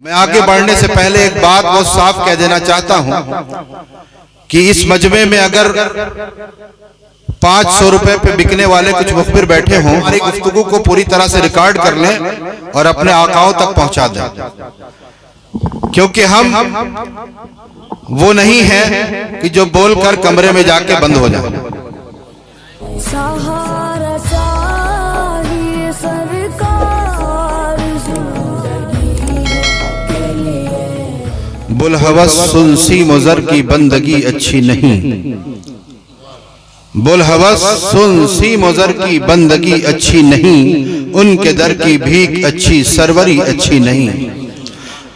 मैं आगे बढ़ने से पहले एक बात बहुत साफ कह देना चाहता हूं कि इस मजमे में अगर 500 रुपए पे बिकने वाले कुछ मुखबिर बैठे हों, हमारी गुफ्तगू को पूरी तरह से रिकॉर्ड कर लें और अपने आकाओं तक पहुंचा दें, क्योंकि हम वो नहीं है कि जो बोलकर कमरे में जाके बंद हो जाए। बुलहवस सुनसी मुजर की बंदगी अच्छी नहीं, बुलहवस सुनसी मुजर की बंदगी अच्छी नहीं, उनके दर की भीख अच्छी सरवरी अच्छी नहीं,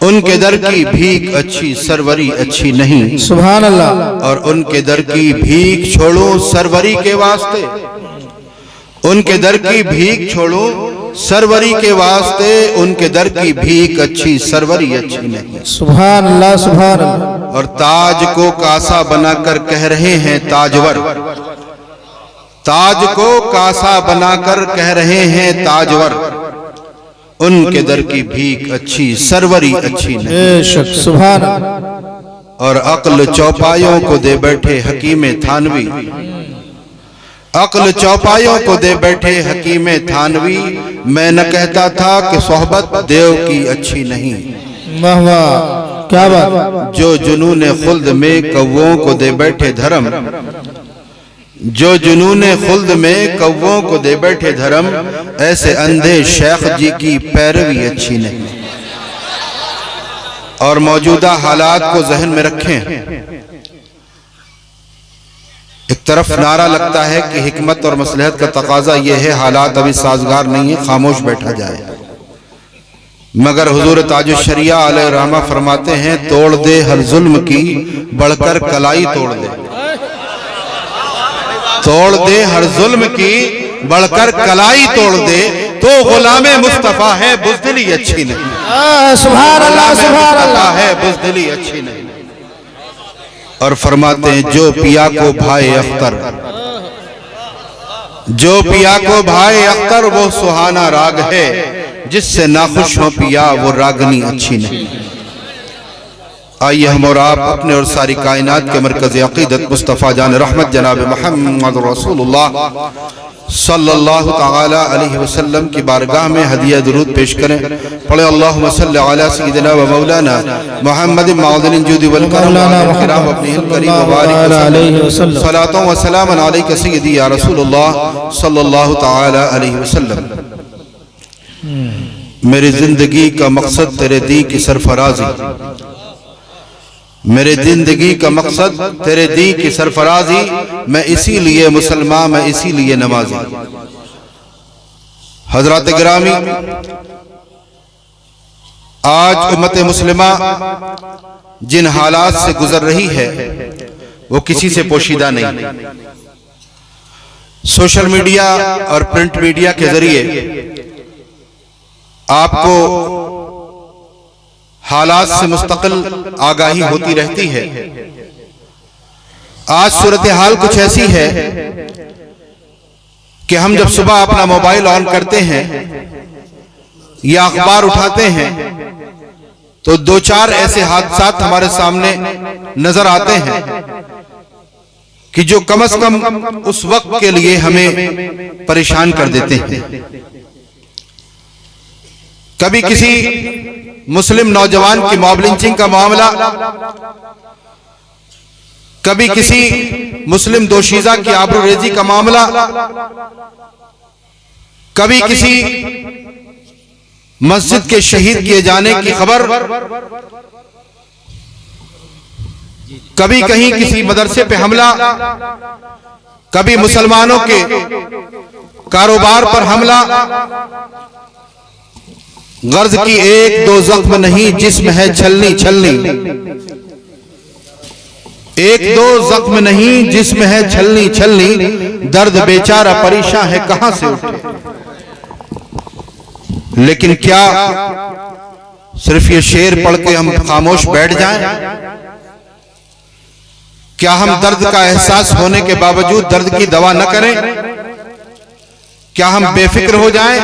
उनके दर की भीख अच्छी सरवरी अच्छी नहीं। सुभान अल्लाह। और उनके दर की भीख छोड़ो सरवरी के वास्ते, उनके दर की भीख छोड़ो सरवरी के वास्ते, उनके दर की भीख अच्छी सरवरी अच्छी नहीं। सुभान अल्लाह सुभान अल्लाह। और ताज को कासा बनाकर कह रहे हैं ताजवर, ताज को कासा बनाकर कह रहे हैं ताजवर, उनके दर की भीख अच्छी सरवरी अच्छी नहीं। बेशक सुभान अल्लाह। और अक्ल चौपायों को दे बैठे हकीम थानवी, अक्ल चौपायों को दे बैठे हकीम थानवी, मैं न कहता था कि सोहबत देव की अच्छी नहीं। वाह वाह क्या बात। जो जुनून खुल्द में कौवों को दे बैठे धर्म, जो जुनून खुल्द में कौवों को दे बैठे धर्म, ऐसे अंधे शेख जी की पैरवी अच्छी नहीं। और मौजूदा हालात को जहन में रखें। एक तरफ नारा लगता है कि हिकमत और मसलहत का तकाजा यह है, हालात अभी साजगार नहीं है, खामोश बैठा जाए, मगर हुजूर ताजुश शरिया अलैहि रहमा फरमाते हैं, तोड़ दे हर जुल्म की बढ़कर कलाई तोड़ दे, तोड़ दे हर जुल्म की बढ़कर कलाई तोड़ दे, तो गुलामे मुस्तफा है बुज़दिली अच्छी नहीं। सुभान अल्लाह सुभान अल्लाह है बुज़दिली अच्छी नहीं। और फरमाते हैं, जो पिया को भाई अख्तर, जो पिया को भाई अख्तर वो सुहाना राग है, जिससे नाखुश हो पिया वो रागनी अच्छी नहीं। आइए हम और आप अपने और सारी कायनात के मरकज़ अक़ीदत मुस्तफ़ा जान रहमत जनाब मोहम्मद रसूलुल्लाह सल्लल्लाहु तआला अलैहि वसल्लम की बारगाह में हदिया दुरूद पेश करें। पढ़े अल्लाहुम्मा सल्लि अला सय्यिदिना व मौलाना मुहम्मद मौदिन जुदी वल करम किराम अपनी करीम व बारिक अलैहि वसल्लम, सलातो व सलाम अलैका सय्यदी या रसूलुल्लाह सल्लल्लाहु तआला अलैहि वसल्लम। मेरी जिंदगी का मकसद तेरे दी की सरफराजी, मेरे जिंदगी का मकसद तेरे दी की सरफराजी, मैं इसीलिए मुसलमान, मैं इसीलिए नमाजी। हजरत गिरामी, आज उम्मत मुस्लिमा जिन हालात से गुजर रही है वो किसी से पोशीदा नहीं। सोशल मीडिया और प्रिंट मीडिया के जरिए आपको हालात से मुस्तकिल आगाही होती रहती है। आज सूरत हाल कुछ ऐसी है कि हम जब सुबह अपना मोबाइल ऑन करते हैं या अखबार उठाते हैं तो दो चार ऐसे हादसात हमारे सामने नजर आते हैं कि जो कम से कम उस वक्त के लिए हमें परेशान कर देते हैं। कभी किसी मुस्लिम नौजवान की मॉब लिंचिंग का मामला, कभी किसी मुस्लिम दोशीजा की आबरूरेजी का मामला, कभी किसी मस्जिद के शहीद किए जाने की खबर, कभी कहीं किसी मदरसे पे हमला, कभी मुसलमानों के कारोबार पर हमला। गर्ज की एक दो जख्म नहीं जिस्म है छलनी छलनी, एक दो जख्म नहीं जिस्म है छलनी छलनी, दर्द बेचारा परेशान है कहां से उठे। लेकिन क्या सिर्फ ये शेर पढ़ के हम खामोश बैठ जाएं? क्या हम दर्द का एहसास होने के बावजूद दर्द की दवा न करें? क्या हम बेफिक्र हो जाएं?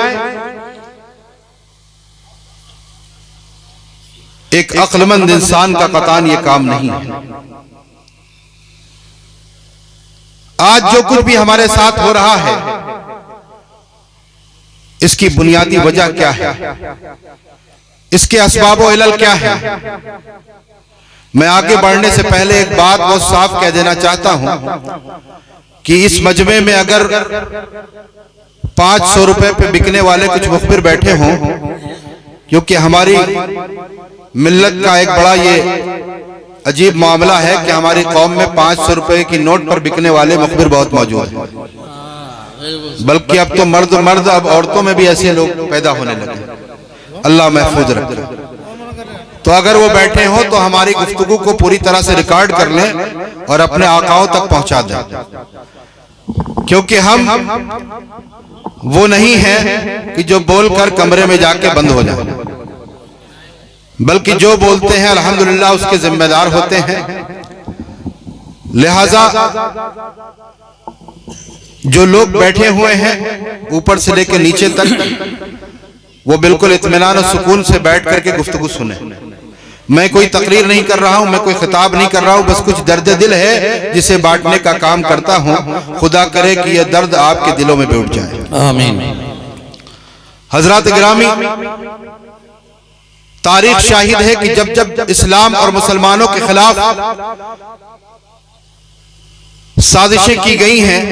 एक अक्लमंद इंसान का कतान ये काम नहीं है। आज जो कुछ भी हमारे साथ हो रहा है, इसकी बुनियादी वजह क्या है, इसके असबाब व इलल क्या है। मैं आगे बढ़ने से पहले एक बात बहुत साफ कह देना चाहता हूं कि इस मजमे में अगर 500 रुपए पे बिकने वाले कुछ मुखबिर बैठे हों, क्योंकि हमारी मिल्लत का एक बड़ा ये अजीब मामला है कि हमारी कौम में 500 रुपए की नोट पर बिकने वाले मुखबिर बहुत मौजूद हैं, बल्कि अब तो मर्द अब औरतों में भी ऐसे लोग पैदा होने लगे। अल्लाह महफूज रखे। तो अगर वो बैठे हो तो हमारी गुफ्तगू को पूरी तरह से रिकॉर्ड कर लें और अपने आकाओं तक पहुंचा दें, क्योंकि हम वो नहीं है कि जो बोलकर कमरे में जाके बंद हो जाए, बल्कि जो बोलते हैं अल्हम्दुलिल्लाह उसके जिम्मेदार होते हैं। लिहाजा जो लोग बैठे हुए हैं ऊपर से लेकर नीचे तक, वो बिल्कुल इत्मीनान और सुकून से बैठ करके गुफ्तगू सुने। मैं कोई तकरीर नहीं कर रहा हूं, मैं कोई खिताब नहीं कर रहा हूं, बस कुछ दर्द दिल है जिसे बांटने का काम करता हूं। खुदा करे कि यह दर्द आपके दिलों में बैठ जाए, आमीन। हजरात गिरामी, तारीख शाहिद है कि जब जब इस्लाम और मुसलमानों के खिलाफ साजिशें की गई हैं,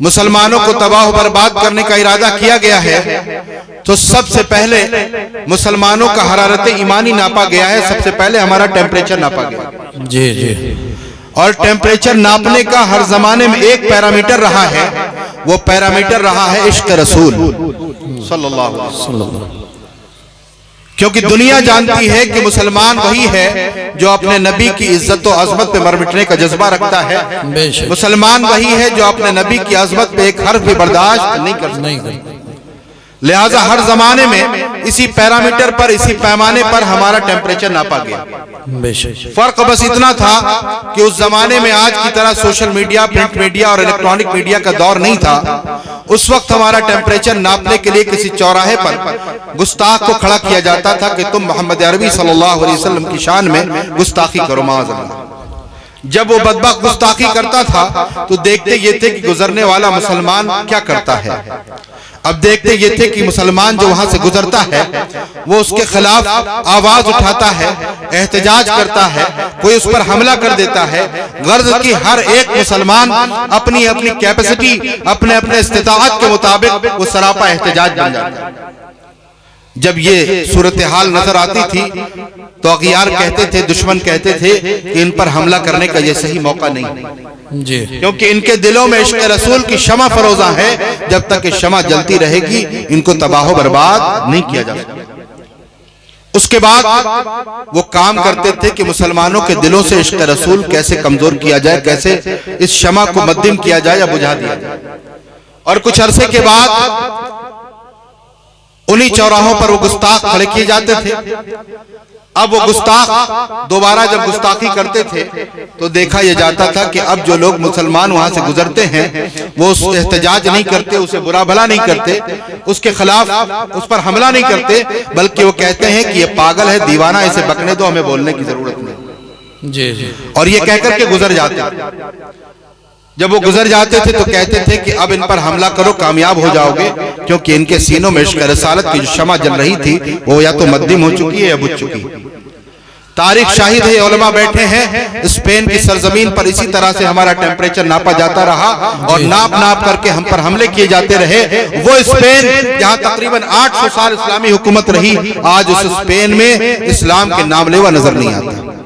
मुसलमानों को तबाह बर्बाद करने का इरादा किया गया है, तो सबसे पहले मुसलमानों का हरारत ईमानी नापा गया है। सबसे पहले हमारा टेम्परेचर नापा गया। जी जी। और टेम्परेचर नापने का हर जमाने में एक पैरामीटर रहा है, वो पैरामीटर रहा है इश्क रसूल सल्लल्लाहु अलैहि वसल्लम। क्योंकि दुनिया जानती है कि मुसलमान वही है जो अपने नबी की इज्जत और अजमत पे मर मिटने का जज्बा रखता है। मुसलमान वही है जो अपने नबी की अजमत पे एक हर्फ भी बर्दाश्त नहीं कर। लिहाजा हर जमाने में इसी पैरामीटर पर, इसी पैमाने पर हमारा टेम्परेचर नापा गया। फर्क बस इतना था कि उस जमाने में आज की तरह सोशल मीडिया, प्रिंट मीडिया और इलेक्ट्रॉनिक मीडिया का दौर नहीं था। उस वक्त हमारा टेम्परेचर नापने के लिए किसी चौराहे पर गुस्ताख को खड़ा किया जाता था कि तुम मोहम्मद अरबी सल्लल्लाहु अलैहि वसल्लम की शान में गुस्ताखी करो, माअज़ल्लाह। जब वो बदबख्त गुस्ताखी करता था तो देखते ये थे कि गुजरने वाला मुसलमान क्या करता है। अब देखते ये थे कि मुसलमान जो वहां से गुजरता है वो उसके खिलाफ आवाज उठाता है, एहतजाज करता है, कोई उस पर हमला कर देता है। गर्ज की हर एक मुसलमान अपनी अपनी कैपेसिटी, अपने अपने इस्तिताअत के मुताबिक वो सरापा एहतजाज बन जाता है। जब ये सूरत हाल नजर आती थी तो अगियार कहते थे, दुश्मन कहते थे कि इन पर हमला करने का ये सही मौका नहीं जी, क्योंकि इनके दिलों में इश्क़ रसूल की शमा फरोजा है। जब तक ये शमा जलती रहेगी इनको तबाह बर्बाद नहीं किया जा सकता। उसके बाद वो काम करते थे कि मुसलमानों के दिलों से इश्क़ रसूल कैसे कमजोर किया जाए, कैसे इस शमा को मद्दिम किया जाए या बुझा दिया जाए। और कुछ अरसे के बाद उन्हीं चौराहों पर वो गुस्ताख खड़े किए जाते थे। अब वो गुस्ताख दोबारा जब गुस्ताखी करते थे तो देखा यह जाता था कि अब जो लोग मुसलमान वहां से गुजरते हैं वो उस एहतजाज नहीं करते, उसे बुरा भला नहीं करते, उसके खिलाफ उस पर हमला नहीं करते, बल्कि वो कहते हैं कि ये पागल है, दीवाना, इसे बकने दो, हमें बोलने की जरूरत नहीं जी। और ये कहकर के गुजर जाते। जब वो गुजर जाते थे तो कहते थे कि अब इन पर हमला करो, कामयाब हो जाओगे, क्योंकि इनके सीनों में इश्क़ रसालत की जो शमा जल रही थी वो या तो मद्दिम हो चुकी है या बुझ चुकी है। तारीख शाहिद है, उलमा बैठे हैं, स्पेन की सरजमीन पर इसी तरह से हमारा टेम्परेचर नापा जाता रहा और नाप नाप करके हम पर हमले किए जाते रहे। वो स्पेन जहां तकरीबन 800 साल इस्लामी हुकूमत रही, आज उस स्पेन में इस्लाम के नामलेवा नजर नहीं आता।